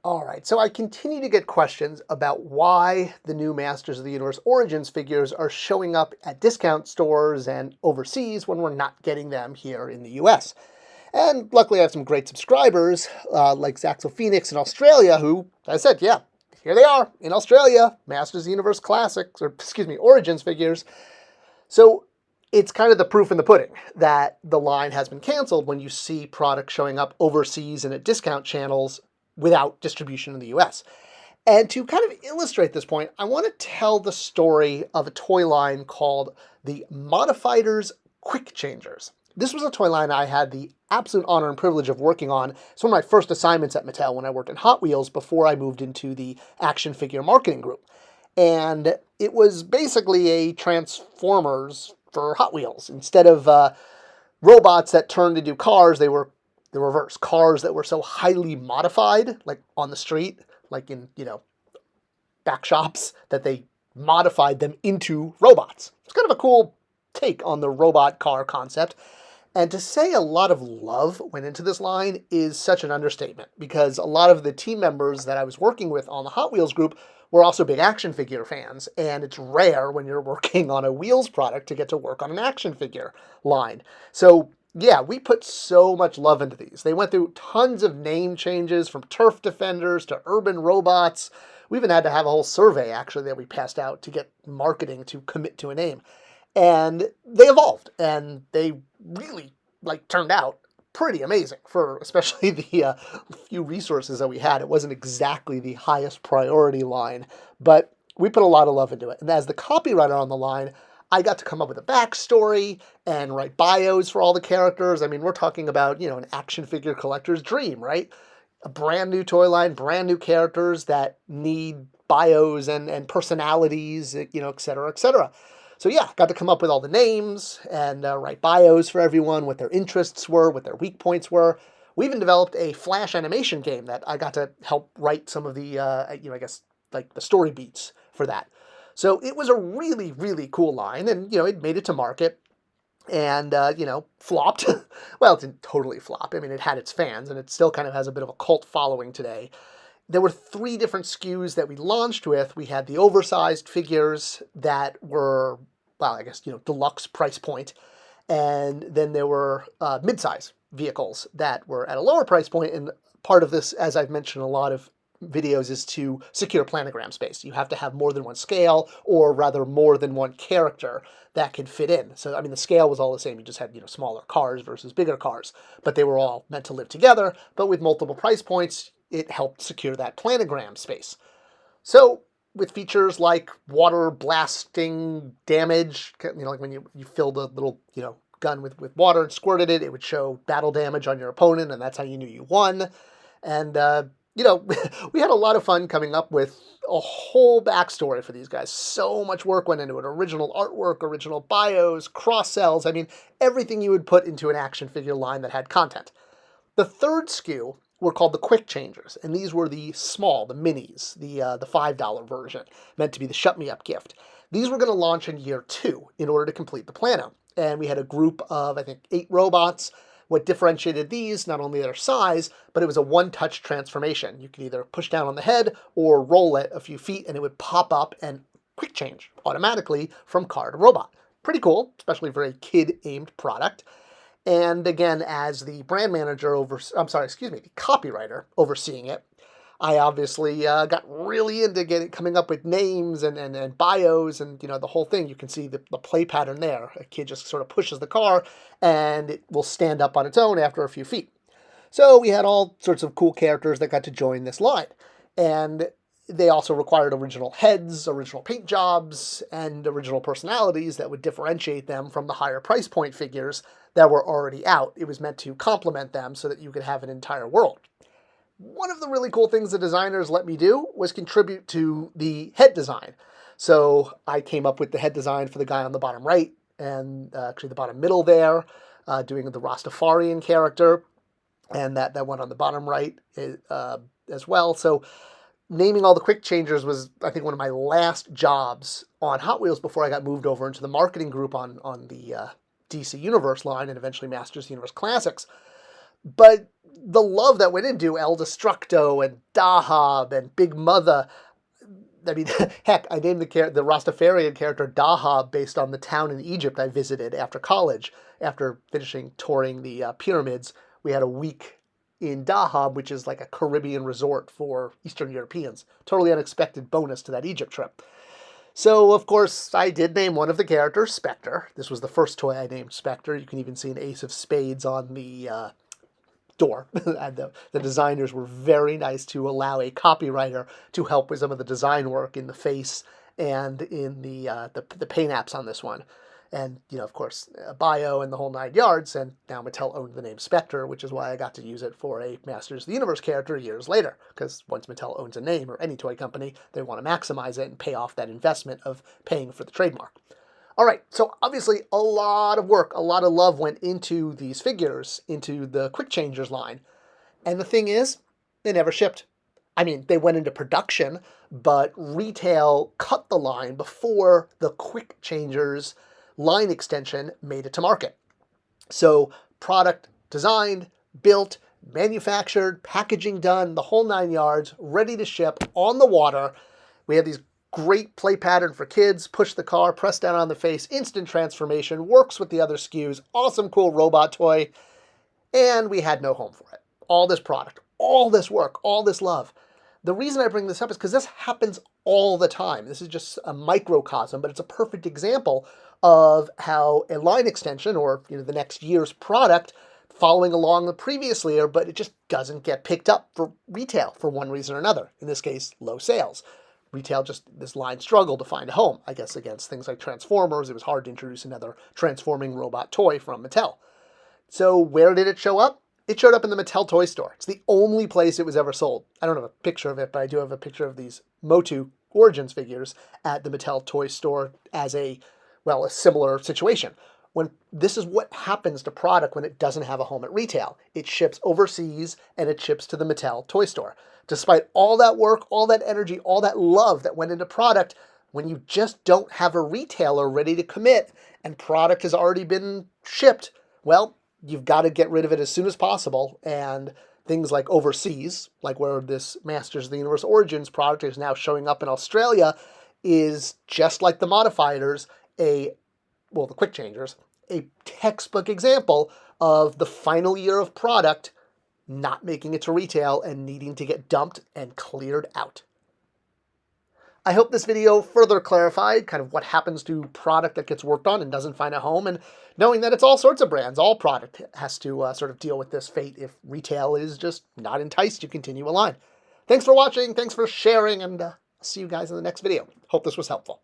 All right, so I continue to get questions about why the new Masters of the Universe Origins figures are showing up at discount stores and overseas when we're not getting them here in the US. And luckily I have some great subscribers like Zaxel Phoenix in Australia who, as I said, yeah, here they are in Australia, Masters of the Universe Classics, or excuse me, Origins figures. So it's kind of the proof in the pudding that the line has been canceled when you see products showing up overseas and at discount channels without distribution in the US. And to kind of illustrate this point, I want to tell the story of a toy line called the Modifighters Quickchangers. This was a toy line I had the absolute honor and privilege of working on. It's one of my first assignments at Mattel when I worked in Hot Wheels before I moved into the action figure marketing group. And it was basically a Transformers for Hot Wheels. Instead of robots that turned into cars, they were the reverse. Cars that were so highly modified, like on the street, like in, back shops, that they modified them into robots. It's kind of a cool take on the robot car concept. And to say a lot of love went into this line is such an understatement, because a lot of the team members that I was working with on the Hot Wheels group were also big action figure fans, and it's rare when you're working on a Wheels product to get to work on an action figure line. So yeah, we put so much love into these. They went through tons of name changes, from turf defenders to urban robots. We even had to have a whole survey, actually, that we passed out to get marketing to commit to a name. And they evolved, and they really, turned out pretty amazing for especially the few resources that we had. It wasn't exactly the highest priority line, but we put a lot of love into it. And as the copywriter on the line, I got to come up with a backstory and write bios for all the characters. I mean, we're talking about, an action figure collector's dream, right? A brand new toy line, brand new characters that need bios and personalities, et cetera, et cetera. So yeah, got to come up with all the names and write bios for everyone, what their interests were, what their weak points were. We even developed a Flash animation game that I got to help write some of the, the story beats for that. So it was a really, really cool line, and, it made it to market and, flopped. Well, it didn't totally flop. I mean, it had its fans, and it still kind of has a bit of a cult following today. There were 3 different SKUs that we launched with. We had the oversized figures that were, deluxe price point. And then there were mid-size vehicles that were at a lower price point. And part of this, as I've mentioned in a lot of videos, is to secure planogram space. You have to have more than one scale, or rather more than one character that could fit in. So, I mean, the scale was all the same. You just had, smaller cars versus bigger cars, but they were all meant to live together. But with multiple price points, it helped secure that planogram space. So with features like water blasting damage, like when you filled a little, gun with water and squirted it, it would show battle damage on your opponent, and that's how you knew you won. And, we had a lot of fun coming up with a whole backstory for these guys. So much work went into it. Original artwork, original bios, cross-sells. I mean, everything you would put into an action figure line that had content. The third SKU were called the Quickchangers, and these were the small, the minis, the $5 version, meant to be the shut-me-up gift. These were going to launch in year 2 in order to complete the plano, and we had a group of, I think, 8 robots. What differentiated these, not only their size, but it was a one-touch transformation. You could either push down on the head or roll it a few feet, and it would pop up and quick change automatically from car to robot. Pretty cool, especially for a kid-aimed product. And again, as the brand manager the copywriter overseeing it, I obviously got really into coming up with names and bios and, the whole thing. You can see the play pattern there. A kid just sort of pushes the car and it will stand up on its own after a few feet. So we had all sorts of cool characters that got to join this line. And they also required original heads, original paint jobs, and original personalities that would differentiate them from the higher price point figures that were already out. It was meant to complement them so that you could have an entire world. One of the really cool things the designers let me do was contribute to the head design. So I came up with the head design for the guy on the bottom right, and actually the bottom middle there, doing the Rastafarian character, and that one on the bottom right as well. So naming all the Quickchangers was, I think, one of my last jobs on Hot Wheels before I got moved over into the marketing group on the DC Universe line and eventually Masters Universe Classics. But the love that went into El Destructo and Dahab and Big Mother, I mean, heck, I named the Rastafarian character Dahab based on the town in Egypt I visited after college. After finishing touring the pyramids, we had a week in Dahab, which is like a Caribbean resort for Eastern Europeans. Totally unexpected bonus to that Egypt trip. So, of course, I did name one of the characters Spector. This was the first toy I named Spector. You can even see an ace of spades on the door. And the designers were very nice to allow a copywriter to help with some of the design work in the face and in the paint apps on this one. And, of course, a bio and the whole 9 yards, and now Mattel owned the name Spector, which is why I got to use it for a Masters of the Universe character years later, because once Mattel owns a name, or any toy company, they want to maximize it and pay off that investment of paying for the trademark. All right, so obviously a lot of work, a lot of love went into these figures, into the Quickchangers line. And the thing is, they never shipped. I mean, they went into production, but retail cut the line before the Quickchangers line extension made it to market. So product designed, built, manufactured, packaging done, the whole 9 yards, ready to ship, on the water. We have these great play pattern for kids, push the car, press down on the face, instant transformation, works with the other SKUs, awesome cool robot toy, and we had no home for it. All this product, all this work, all this love. The reason I bring this up is because this happens all the time. This is just a microcosm, but it's a perfect example of how a line extension, or the next year's product, following along the previous year, but it just doesn't get picked up for retail for one reason or another. In this case, low sales. Retail this line struggled to find a home. I guess against things like Transformers, it was hard to introduce another transforming robot toy from Mattel. So where did it show up? It showed up in the Mattel toy store. It's the only place it was ever sold. I don't have a picture of it, but I do have a picture of these Motu Origins figures at the Mattel toy store as a similar situation. This is what happens to product when it doesn't have a home at retail. It ships overseas and it ships to the Mattel toy store. Despite all that work, all that energy, all that love that went into product, when you just don't have a retailer ready to commit and product has already been shipped, you've got to get rid of it as soon as possible. And things like overseas, like where this Masters of the Universe Origins product is now showing up in Australia, is just like the Modifighters, the Quickchangers, a textbook example of the final year of product not making it to retail and needing to get dumped and cleared out. I hope this video further clarified kind of what happens to product that gets worked on and doesn't find a home, and knowing that it's all sorts of brands, all product has to sort of deal with this fate if retail is just not enticed to continue a line. Thanks for watching, thanks for sharing, and see you guys in the next video. Hope this was helpful.